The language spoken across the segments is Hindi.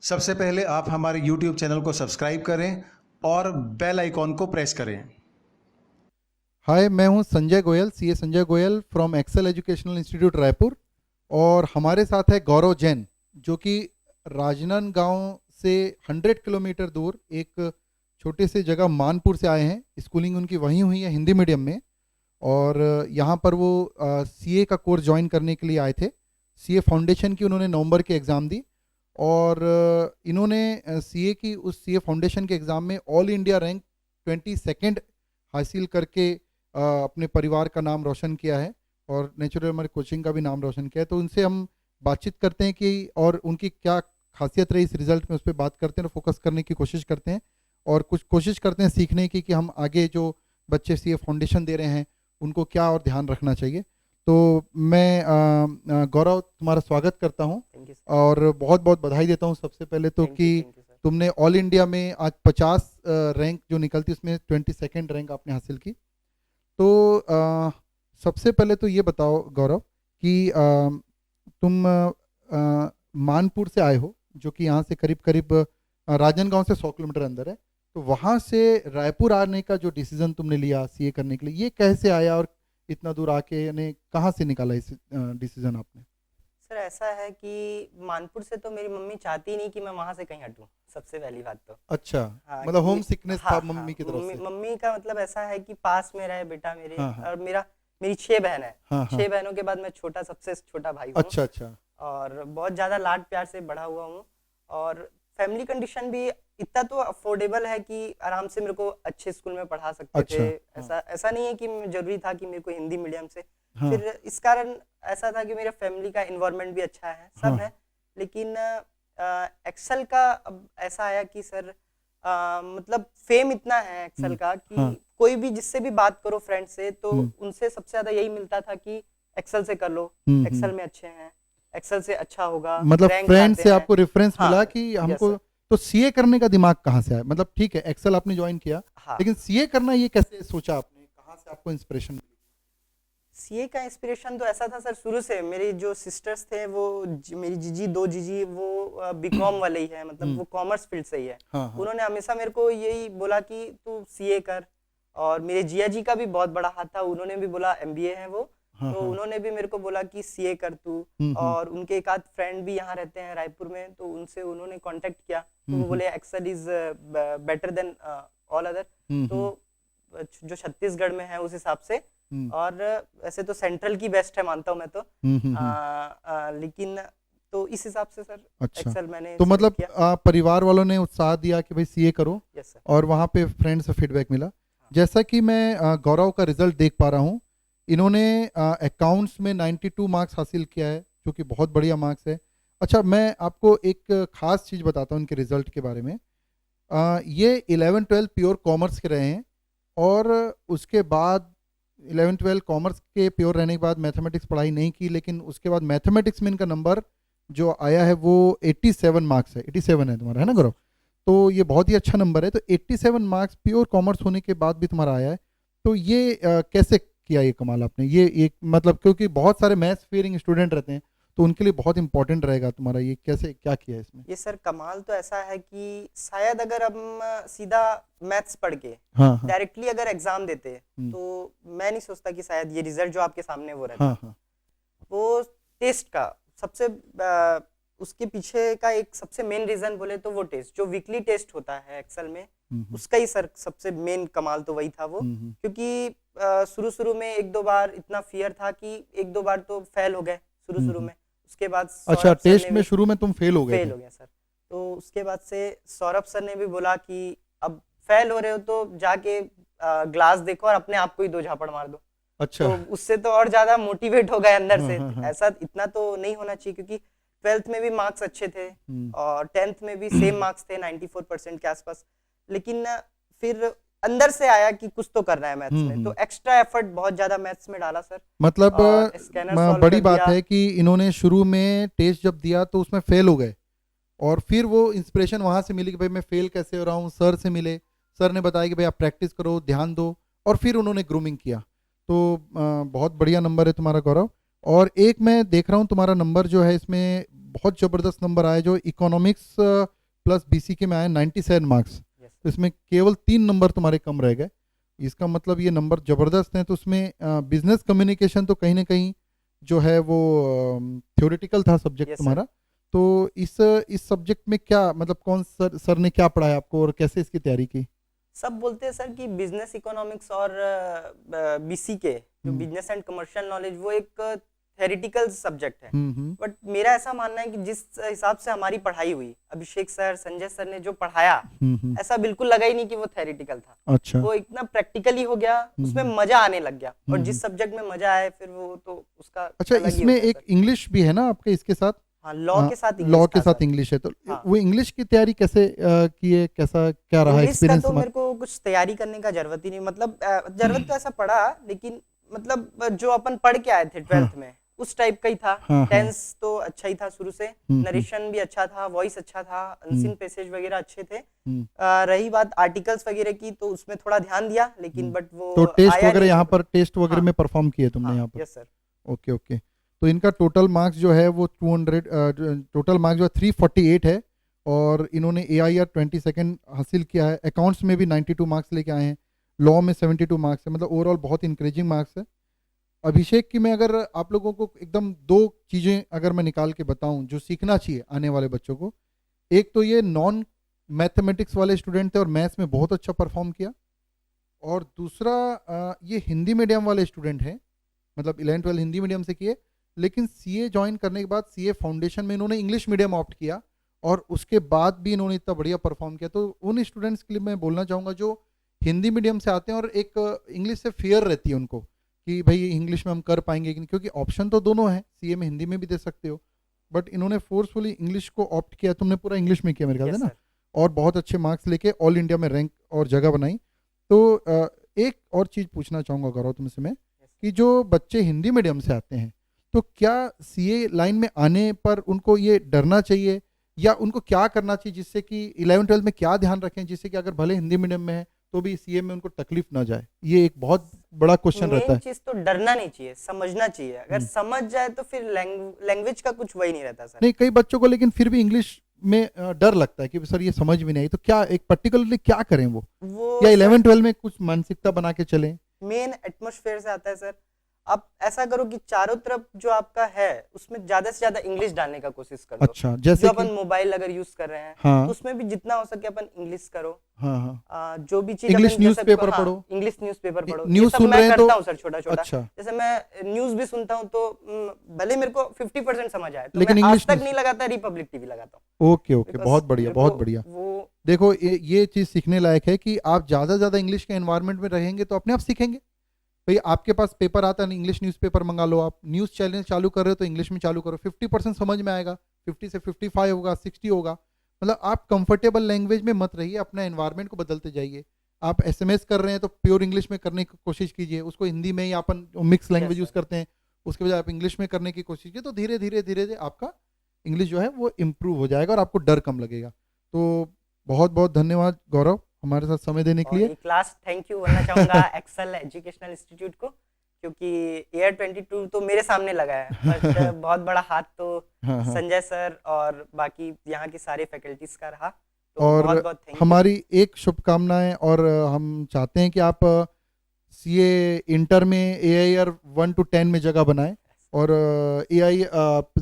सबसे पहले आप हमारे YouTube चैनल को सब्सक्राइब करें और बेल आइकॉन को प्रेस करें। हाय, मैं हूं Sanjay Goyal, CA Sanjay Goyal from Excel educational institute Raipur. और हमारे साथ है गौरव जैन, जो कि राजनांदगांव से 100 किलोमीटर दूर एक छोटे से जगह मानपुर से आए हैं। स्कूलिंग उनकी वहीं हुई है, हिंदी मीडियम में। और यहाँ पर वो सीए का कोर्स ज्वाइन करने के लिए आए थे। सीए फाउंडेशन की उन्होंने नवंबर के एग्ज़ाम दी और इन्होंने सीए की उस सीए फाउंडेशन के एग्ज़ाम में ऑल इंडिया रैंक 22 हासिल करके अपने परिवार का नाम रोशन किया है और नेचुरल हमारे कोचिंग का भी नाम रोशन किया है। तो उनसे हम बातचीत करते हैं कि और उनकी क्या खासियत रही इस रिज़ल्ट में, उस पर बात करते हैं और फोकस करने की कोशिश करते हैं और कुछ कोशिश करते हैं सीखने की कि हम आगे जो बच्चे सीए फाउंडेशन दे रहे हैं उनको क्या और ध्यान रखना चाहिए। तो मैं गौरव तुम्हारा स्वागत करता हूं और बहुत बहुत बधाई देता हूं सबसे पहले तो कि तुमने ऑल इंडिया में आज 50 रैंक जो निकलती उसमें 22 रैंक आपने हासिल की। तो सबसे पहले तो ये बताओ गौरव कि तुम मानपुर से आए हो, जो कि यहाँ से करीब करीब राजनांदगांव से 100 किलोमीटर अंदर है। तो वहाँ से रायपुर आने का जो डिसीजन तुमने लिया सीए करने के लिए, ये कैसे आया और इतना दूर आके यानी कहाँ से निकाला इस डिसीजन आपने? सर ऐसा है कि मानपुर से तो मेरी मम्मी चाहती नहीं कि मैं वहां से कहीं हटूं, सबसे पहली बात तो। अच्छा, हाँ, मतलब होम कि- सिकनेस हाँ, था मम्मी की तरफ मम्मी से? मम्मी का मतलब ऐसा है कि पास में रहे बेटा मेरे। हाँ, हाँ। और मेरी 6 बहन है। हाँ, हाँ। 6 बहनों के बाद मैं सबसे छोटा भाई हूँ। अच्छा अच्छा। और बहुत ज्यादा लाड प्यार से बड़ा हुआ हूँ। और फैमिली कंडीशन भी इतना तो अफोर्डेबल है कि आराम से मेरे को अच्छे स्कूल में पढ़ा सकते अच्छा, थे। हाँ। ऐसा नहीं है कि जरूरी था कि मेरे को हिंदी मीडियम से। हाँ। फिर इस कारण ऐसा था कि मेरे फैमिली का इन्वायरमेंट भी अच्छा है, सब हाँ। है। लेकिन एक्सेल का अब ऐसा आया कि सर मतलब फेम इतना है एक्सेल का कि हाँ। कोई भी जिससे भी बात करो फ्रेंड से तो हम्म। उनसे सबसे ज्यादा यही मिलता था कि एक्सेल से कर लो, एक्सेल में अच्छे हैं, एक्सेल से अच्छा होगा, मतलब रैंक फ्रेंड लाते से हैं। आपको रेफरेंस हाँ, मिला कि यस हमको। सर। तो सीए करने का दिमाग कहाँ से आया? मतलब ठीक है, एक्सेल आपने ज्वाइन किया, हाँ, लेकिन सीए करना ये कैसे सोचा आपने? कहाँ से आपको इंस्पिरेशन मिली? सीए का इंस्पिरेशन तो ऐसा था सर, शुरू से मेरी जो सिस्टर्स थे वो मेरी दो जीजी वो बीकॉम वाले ही है, मतलब वो कॉमर्स फील्ड से ही है। हाँ, हाँ। उन्होंने हमेशा मेरे को यही बोला कि तू सीए कर। और मेरे जिया जी का भी बहुत बड़ा हाथ था, उन्होंने भी बोला एमबीए है वो। हाँ, तो हाँ। उन्होंने भी मेरे को बोला कि सीए कर तू। और उनके एक आध फ्रेंड भी यहाँ रहते हैं रायपुर में, तो उनसे उन्होंने कांटेक्ट किया तो वो बोले Excel is better than all other. तो जो छत्तीसगढ़ में है उस हिसाब से, और वैसे तो सेंट्रल की बेस्ट है मानता हूँ मैं तो। लेकिन तो इस हिसाब से सर अच्छा, एक्सेल मैंने तो select मतलब किया। परिवार वालों ने उत्साह दिया कि भाई सीए करो, यस सर। और वहाँ पे फ्रेंड से फीडबैक मिला। जैसा कि मैं गौरव का रिजल्ट देख पा रहा हूँ, इन्होंने अकाउंट्स में 92 मार्क्स हासिल किया है, जो कि बहुत बढ़िया मार्क्स है। अच्छा, मैं आपको एक खास चीज़ बताता हूँ इनके रिजल्ट के बारे में। ये 11-12 प्योर कॉमर्स के रहे हैं और उसके बाद 11-12 कॉमर्स के प्योर रहने के बाद मैथमेटिक्स पढ़ाई नहीं की, लेकिन उसके बाद मैथमेटिक्स में इनका नंबर जो आया है वो 87 मार्क्स है। 87 है तुम्हारा, है ना गौरव? तो ये बहुत ही अच्छा नंबर है। तो 87 मार्क्स प्योर कॉमर्स होने के बाद भी तुम्हारा आया है, तो ये कैसे किया ये कमाल आपने? ये एक मतलब क्योंकि बहुत सारे मैथ्स फेयरिंग स्टूडेंट रहते हैं तो उनके लिए बहुत इंपॉर्टेंट रहेगा तुम्हारा, ये कैसे क्या किया इसमें? ये सर कमाल तो ऐसा है कि शायद अगर हम सीधा मैथ्स पढ़ के हाँ, हाँ। डायरेक्टली अगर एग्जाम देते तो मैं नहीं सोचता कि शायद ये रिजल्ट जो आपके सामने वो रहता। हाँ, हाँ। वो टेस्ट का सबसे उसके पीछे का एक सबसे मेन रीजन बोले तो वो टेस्ट जो वीकली टेस्ट होता है एक्सेल में, उसका ही सर सबसे मेन कमाल तो वही था वो। क्योंकि शुरू में 1-2 बार इतना फियर था कि 1-2 बार तो फेल हो गए शुरू में। उसके बाद अच्छा, टेस्ट में शुरू में तुम फेल हो गए? फेल हो गया सर। तो उसके बाद से सौरभ सर ने भी बोला कि अब फेल हो रहे हो तो जाके ग्लास देखो और अपने आप को ही 2 झापड़ मार दो। अच्छा। तो उससे तो और ज्यादा मोटिवेट हो गए अंदर से। हाँ। ऐसा इतना तो नहीं होना चाहिए क्योंकि 12th में भी मार्क्स अच्छे थे और 10th में भी सेम मार्क्स थे 94% के आसपास। लेकिन फिर अंदर से आया कि कुछ तो करना है मैथ्स में, तो एक्स्ट्रा एफर्ट बहुत ज्यादा मैथ्स में डाला सर। मतलब बड़ी बात दिया। है कि इन्होंने शुरू में टेस्ट जब दिया तो उसमें फेल हो गए और फिर वो इंस्पिरेशन वहां से मिली कि भाई मैं फेल कैसे हो रहा हूँ। सर से मिले, सर ने बताया कि भाई आप प्रैक्टिस करो, ध्यान दो, और फिर उन्होंने ग्रूमिंग किया। तो बहुत बढ़िया नंबर है तुम्हारा गौरव। और एक मैं देख रहा हूँ तुम्हारा नंबर जो है इसमें बहुत ज़बरदस्त नंबर आया, जो इकोनॉमिक्स प्लस BCK में आए 97 मार्क्स, Yes. तो इसमें केवल 3 नंबर तुम्हारे कम रह गए। इसका मतलब ये नंबर ज़बरदस्त हैं। तो उसमें बिजनेस कम्युनिकेशन तो कहीं ना कहीं जो है वो थ्योरेटिकल था सब्जेक्ट Yes, sir. तुम्हारा। तो इस सब्जेक्ट में क्या मतलब कौन सर ने क्या पढ़ाया आपको और कैसे इसकी तैयारी की? सब बोलते हैं सर कि बिजनेस इकोनॉमिक्स और BCK जो बिजनेस एंड कमर्शियल नॉलेज वो एक थेरिटिकल सब्जेक्ट है, बट मेरा ऐसा मानना है कि जिस हिसाब से हमारी पढ़ाई हुई, अभिषेक सर, संजय सर ने जो पढ़ाया, ऐसा बिल्कुल लगा ही नहीं कि वो थेरिटिकल था। अच्छा। वो इतना प्रैक्टिकली हो गया, उसमें मजा आने लग गया, और जिस सब्जेक्ट में मजा आए फिर वो तो उसका अच्छा, अलग ही इसमें होता है एक सर। इंग्लिश भी है ना आपके इसके साथ? हाँ, लॉ के साथ लॉ इंग्लिश के था साथ सर। इंग्लिश है, तो हाँ। वो इंग्लिश की तैयारी कैसे की है, कैसा क्या रहा इंग्लिश का एक्सपीरियंस तो हमारा? मेरे को कुछ तैयारी करने का जरूरत ही नहीं, मतलब जरूरत तो ऐसा पड़ा, लेकिन मतलब जो अपन पढ़ के आए थे 12th में उस टाइप का ही था। हाँ, हाँ। टेंस तो अच्छा ही था शुरू से, नरेशन भी अच्छा था, वॉइस अच्छा था, अनसीन पैसेज वगैरह अच्छे थे। रही बात आर्टिकल्स वगैरह की, तो उसमें थोड़ा ध्यान दिया, लेकिन बट वो तो टेस्ट आया वगैरह नहीं यहाँ तो- पर टेस्ट वगैरह हाँ। में परफॉर्म किए तुमने हाँ, यहाँ पर? Yes sir. Okay okay. तो इनका टोटल मार्क्स जो है वो 200 टोटल मार्क्स जो है 348 है, और इन्होंने AIR 22 हासिल किया है। अकाउंट्स में भी 92 मार्क्स लेके आए हैं, लॉ में 72 मार्क्स है, मतलब ओवरऑल बहुत इंकरेजिंग मार्क्स है। अभिषेक की मैं अगर आप लोगों को एकदम 2 चीज़ें अगर मैं निकाल के बताऊं जो सीखना चाहिए आने वाले बच्चों को, एक तो ये नॉन मैथमेटिक्स वाले स्टूडेंट थे और मैथ्स में बहुत अच्छा परफॉर्म किया, और दूसरा ये हिंदी मीडियम वाले स्टूडेंट हैं, मतलब 11-12 हिंदी मीडियम से किए, लेकिन CA ज्वाइन करने के बाद CA फाउंडेशन में इन्होंने इंग्लिश मीडियम ऑप्ट किया, और उसके बाद भी इन्होंने इतना बढ़िया परफॉर्म किया। तो उन स्टूडेंट्स के लिए मैं बोलना चाहूँगा जो हिंदी मीडियम से आते हैं और एक इंग्लिश से फियर रहती है उनको कि भाई इंग्लिश में हम कर पाएंगे कि नहीं, क्योंकि ऑप्शन तो दोनों है, CA में हिंदी में भी दे सकते हो, बट इन्होंने फोर्सफुली इंग्लिश को ऑप्ट किया। तुमने पूरा इंग्लिश में किया मेरे ख्याल से ना, और बहुत अच्छे मार्क्स लेके ऑल इंडिया में रैंक और जगह बनाई। तो एक और चीज़ पूछना चाहूँगा गौरव तुमसे मैं, कि जो बच्चे हिंदी मीडियम से आते हैं, तो क्या CA लाइन में आने पर उनको ये डरना चाहिए, या उनको क्या करना चाहिए जिससे कि 11-12 में क्या ध्यान रखें जिससे कि अगर भले हिंदी मीडियम में है तो भी CA में उनको तकलीफ ना जाए? ये एक बहुत बड़ा क्वेश्चन रहता मेन है। चीज तो डरना नहीं चाहिए, समझना चाहिए। अगर समझ जाए तो फिर लैंग्वेज का कुछ वही नहीं रहता सर। नहीं, कई बच्चों को लेकिन फिर भी इंग्लिश में डर लगता है कि सर ये समझ भी नहीं आई, तो क्या एक पर्टिकुलरली क्या करें वो या 11-12 में कुछ मानसिकता बना के चलें? मेन एटमॉस्फेयर से आता है सर। आप ऐसा करो कि चारों तरफ जो आपका है उसमें ज्यादा से ज्यादा इंग्लिश डालने का कोशिश करो। अच्छा, जैसे जो कि अपन मोबाइल अगर यूज कर रहे हैं, हाँ। तो उसमें भी जितना हो सके अपन इंग्लिश करो। हाँ हाँ। जो भी चीज इंग्लिश न्यूज़पेपर पढ़ो। इंग्लिश न्यूज़पेपर पढ़ो। न्यूज़ ये सब सुन मैं रहे हैं करता तो हूँ सर, छोटा छोटा। अच्छा। जैसे मैं न्यूज भी सुनता हूँ, तो भले मेरे को 50% समझ आए, तो लेकिन मैं इंग्लिश आज तक न्यूज़- नहीं लगाता, रिपब्लिक टीवी लगाता हूँ। ओके ओके, Because बहुत बढ़िया मेरे को बहुत बढ़िया। वो देखो ये चीज़ सीखने लायक है कि आप ज़्यादा से ज़्यादा इंग्लिश के एनवायरनमेंट में रहेंगे तो अपने आप सीखेंगे। भाई आपके पास पेपर आता है, इंग्लिश न्यूज़पेपर मंगा लो, आप न्यूज़ चैनल चालू कर रहे हो तो इंग्लिश में चालू करो, 50% समझ में आएगा, 50 से 55 होगा, 60 होगा। मतलब आप कंफर्टेबल लैंग्वेज में मत रहिए, अपना एनवायरनमेंट को बदलते जाइए। आप SMS कर रहे हैं तो प्योर इंग्लिश में करने की कोशिश कीजिए, उसको हिंदी में या अपन मिक्स लैंग्वेज यूज़ करते हैं उसके बजाय आप इंग्लिश में करने की कोशिश कीजिए, तो धीरे धीरे धीरे धीरे आपका इंग्लिश जो है वो इम्प्रूव हो जाएगा और आपको डर कम लगेगा। तो बहुत बहुत धन्यवाद गौरव हमारे साथ समय देने के लिए। क्लास थैंक यू बोलना चाहूंगा एक्सेल एजुकेशनल इंस्टीट्यूट को, क्योंकि ईयर 22 तो मेरे सामने लगा है, बट बहुत बड़ा हाथ तो हाँ, हाँ। संजय सर और बाकी यहाँ की सारे फैकल्टीज का रहा। तो और बहुत बहुत थैंक यू। हमारी एक शुभकामनाएं, और हम चाहते हैं कि आप CA इंटर में AIR 1 to 10 में जगह बनाएं, और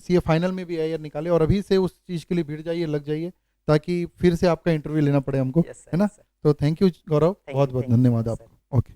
CA फाइनल में भी AIR निकाले, और अभी से उस चीज़ के लिए भिड़ जाइए, लग जाइए, ताकि फिर से आपका इंटरव्यू लेना पड़े हमको, Yes, sir, है ना? sir. तो थैंक यू गौरव, Thank बहुत you, बहुत thank you, धन्यवाद sir. आपको। ओके।